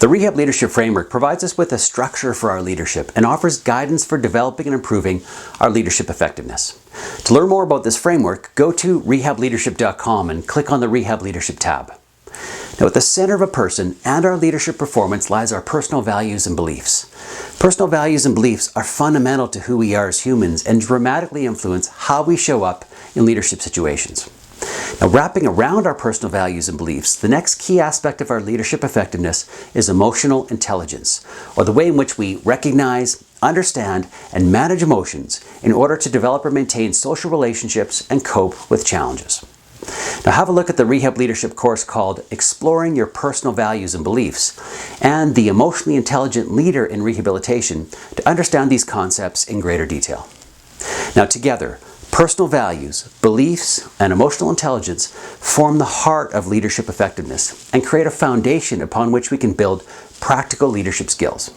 The Rehab Leadership Framework provides us with a structure for our leadership and offers guidance for developing and improving our leadership effectiveness. To learn more about this framework, go to rehableadership.com and click on the Rehab Leadership tab. Now, at the center of a person and our leadership performance lies our personal values and beliefs. Personal values and beliefs are fundamental to who we are as humans and dramatically influence how we show up in leadership situations. Now, wrapping around our personal values and beliefs, the next key aspect of our leadership effectiveness is emotional intelligence, or the way in which we recognize, understand, and manage emotions in order to develop or maintain social relationships and cope with challenges. Now, have a look at the Rehab Leadership course called Exploring Your Personal Values and Beliefs and the Emotionally Intelligent Leader in Rehabilitation to understand these concepts in greater detail. Now, together, personal values, beliefs, and emotional intelligence form the heart of leadership effectiveness and create a foundation upon which we can build practical leadership skills.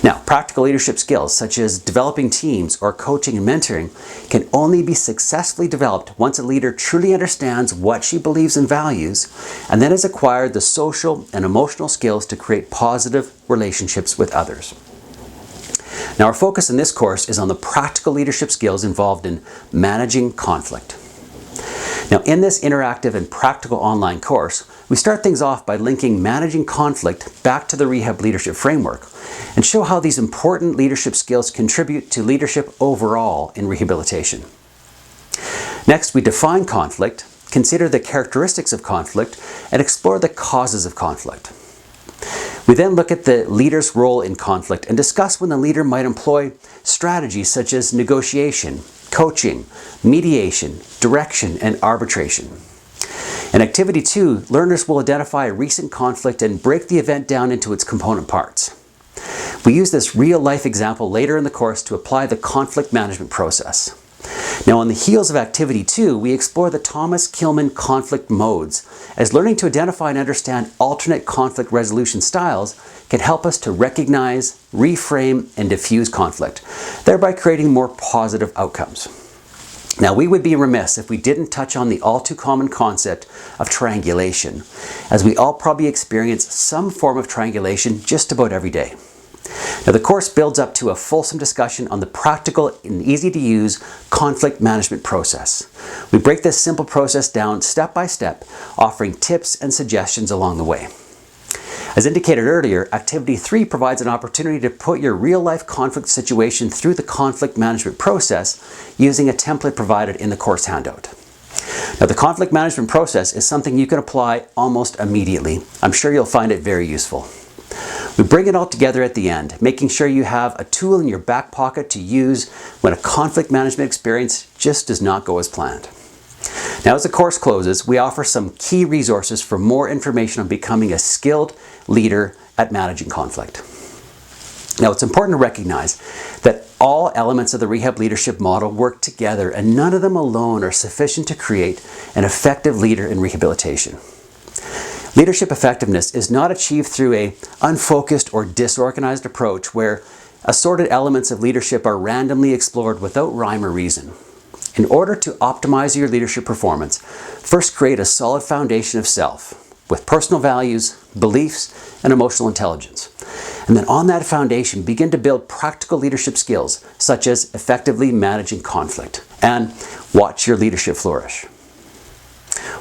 Now, practical leadership skills such as developing teams or coaching and mentoring can only be successfully developed once a leader truly understands what she believes and values and then has acquired the social and emotional skills to create positive relationships with others. Now, our focus in this course is on the practical leadership skills involved in managing conflict. Now, in this interactive and practical online course, we start things off by linking managing conflict back to the Rehab Leadership Framework and show how these important leadership skills contribute to leadership overall in rehabilitation. Next, we define conflict, consider the characteristics of conflict, and explore the causes of conflict. We then look at the leader's role in conflict and discuss when the leader might employ strategies such as negotiation, coaching, mediation, direction, and arbitration. In Activity 2, learners will identify a recent conflict and break the event down into its component parts. We use this real-life example later in the course to apply the conflict management process. Now, on the heels of Activity 2, we explore the Thomas Kilmann conflict modes, as learning to identify and understand alternate conflict resolution styles can help us to recognize, reframe, and diffuse conflict, thereby creating more positive outcomes. Now, we would be remiss if we didn't touch on the all too common concept of triangulation, as we all probably experience some form of triangulation just about every day. Now, the course builds up to a fulsome discussion on the practical and easy-to-use conflict management process. We break this simple process down step by step, offering tips and suggestions along the way. As indicated earlier, Activity 3 provides an opportunity to put your real-life conflict situation through the conflict management process using a template provided in the course handout. Now, the conflict management process is something you can apply almost immediately. I'm sure you'll find it very useful. We bring it all together at the end, making sure you have a tool in your back pocket to use when a conflict management experience just does not go as planned. Now, as the course closes, we offer some key resources for more information on becoming a skilled leader at managing conflict. Now, it's important to recognize that all elements of the Rehab Leadership model work together, and none of them alone are sufficient to create an effective leader in rehabilitation. Leadership effectiveness is not achieved through an unfocused or disorganized approach where assorted elements of leadership are randomly explored without rhyme or reason. In order to optimize your leadership performance, first create a solid foundation of self with personal values, beliefs, and emotional intelligence. And then on that foundation, begin to build practical leadership skills such as effectively managing conflict, and watch your leadership flourish.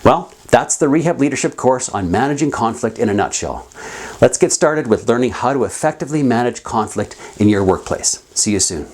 Well, that's the Rehab Leadership course on managing conflict in a nutshell. Let's get started with learning how to effectively manage conflict in your workplace. See you soon.